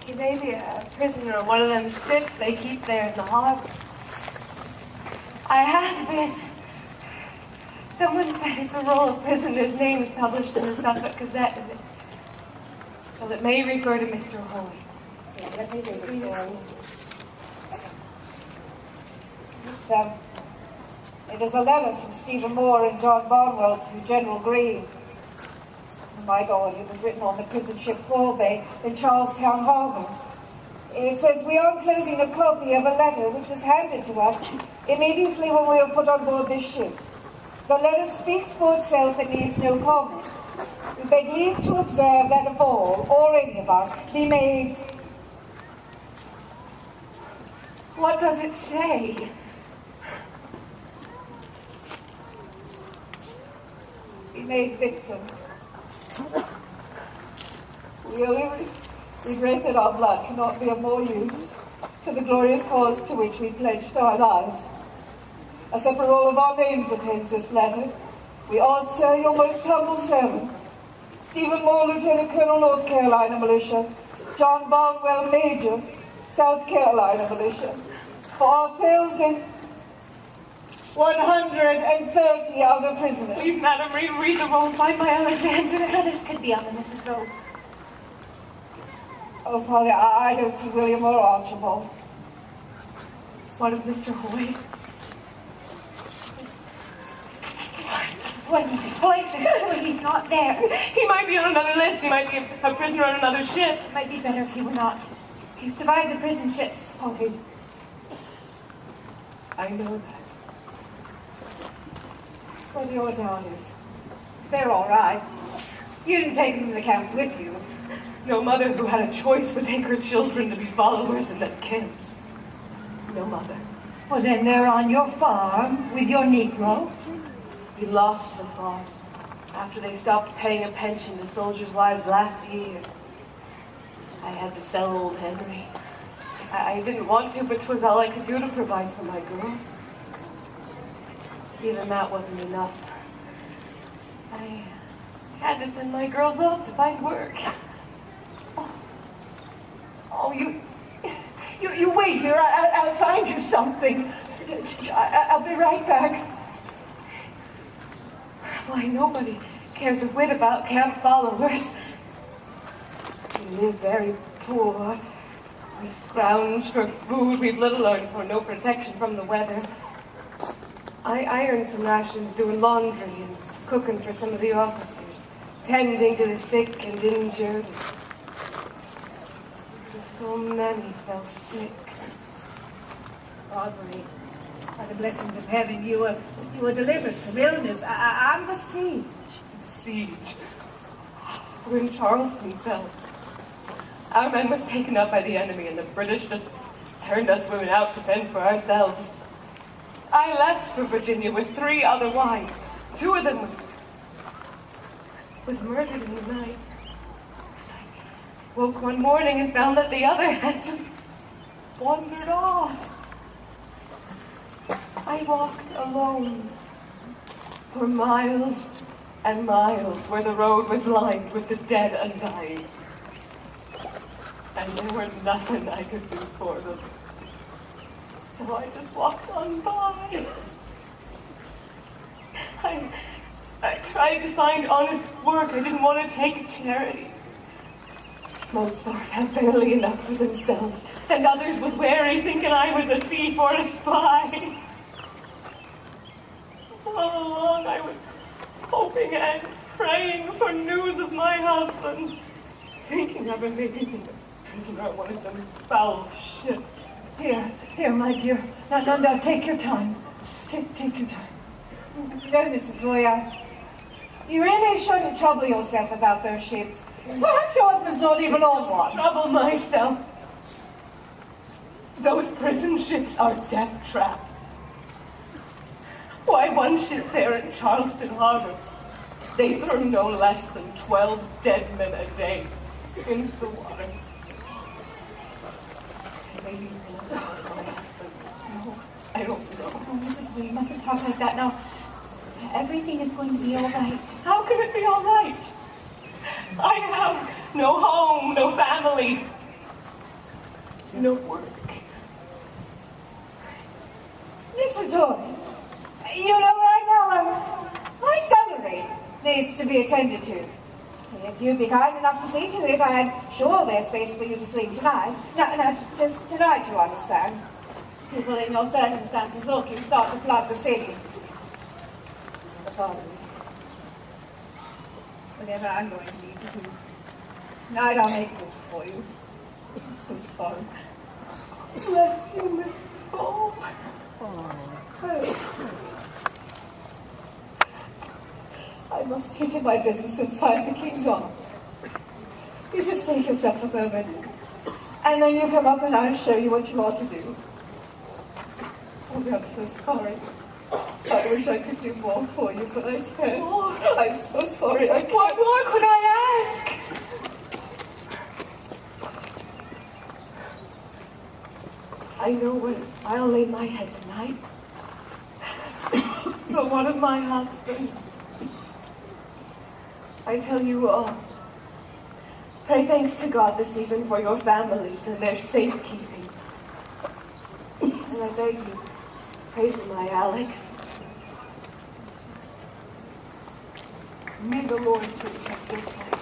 He may be a prisoner on one of them ships they keep there in the harbor. I have this. Someone said it's a roll of prisoners' names published in the Suffolk Gazette. Well, it may refer to Mr. Hoy. Yeah, let me read it for you. It is a letter from Stephen Moore and John Barnwell to General Greene. Oh my God, it was written on the prison ship Bay in Charlestown Harbor. It says, we are enclosing a copy of a letter which was handed to us immediately when we were put on board this ship. The letter speaks for itself and needs no comment. We beg leave to observe that a ball, or any of us, be made... What does it say? Be made victim. We only regret that our blood cannot be of more use to the glorious cause to which we pledged our lives. A separate roll of our names attends this letter. We are, sir, your most humble servants. Stephen Moore, Lieutenant Colonel, North Carolina Militia. John Barnwell, Major, South Carolina Militia. For ourselves and 130 other prisoners. Please, madam, read the roll and find my Alexander. Others could be on the Mrs. Rowe. Oh, Polly, I don't see William or Archibald. What of Mr. Hoy? What, Mrs. Hoy? He's not there. He might be on another list. He might be a prisoner on another ship. It might be better if he were not. You survived the prison ships, Polly. I know that. But your daughters, they're all right. You didn't take them to the camps with you. No mother who had a choice would take her children to be followers and then kids. No mother. Well, then they're on your farm with your Negro. We lost the farm after they stopped paying a pension to soldiers' wives last year. I had to sell old Henry. I didn't want to, but 'twas all I could do to provide for my girls. Even that wasn't enough. I had to send my girls off to find work. Oh, you wait here. I'll find you something. I'll be right back. Why, nobody cares a whit about camp followers. We live very poor. We scrounge for food. We've little or no protection from the weather. I earn some rations doing laundry and cooking for some of the officers, tending to the sick and injured. So many fell sick. Barbary, by the blessings of heaven, you were delivered from illness and the siege. Siege. When Charleston fell, our men was taken up by the enemy, and the British just turned us women out to fend for ourselves. I left for Virginia with 3 other wives. 2 of them was murdered in the night. Woke one morning and found that the other had just wandered off. I walked alone for miles and miles where the road was lined with the dead and dying. And there were nothing I could do for them. So I just walked on by. I tried to find honest work. I didn't want to take charity. Most folks have barely enough for themselves, and others was wary, thinking I was a thief or a spy. All along I was hoping and praying for news of my husband, thinking of him maybe being a prisoner on one of them foul ships. Here, my dear. No, take your time. Take your time. You know, Mrs. Roy, you really shouldn't trouble yourself about those ships. Perhaps your husband's not even on one. Trouble myself. Those prison ships are death traps. Why, one ship there in Charleston Harbor, they throw no less than 12 dead men a day into the water. Maybe my husband. No, I don't know. Oh, Mrs. Lee, you mustn't talk like that now. Everything is going to be all right. How can it be all right? I have no home, no family. no work. Mrs. Hoy, you know, right now, my scullery needs to be attended to. If you'd be kind enough to see to it, I'm sure there's space for you to sleep tonight. No, just tonight, you understand. People in your circumstances look, you start to flood the city. The following. Whatever I'm going to need to do. Tonight I'll make it for you. I'm so sorry. Bless you, Mrs. Hoy. I must see to my business inside the King's Arms. You just take yourself a moment, and then you come up and I'll show you what you ought to do. Oh, I'm so sorry. I wish I could do more for you, but I can't. Oh, I'm so sorry, I can't. what more could I ask? I know where I'll lay my head tonight. The one of my husband. I tell you all, pray thanks to God this evening for your families and their safekeeping. And I beg you, pray for my Alex. May the Lord protect your sight.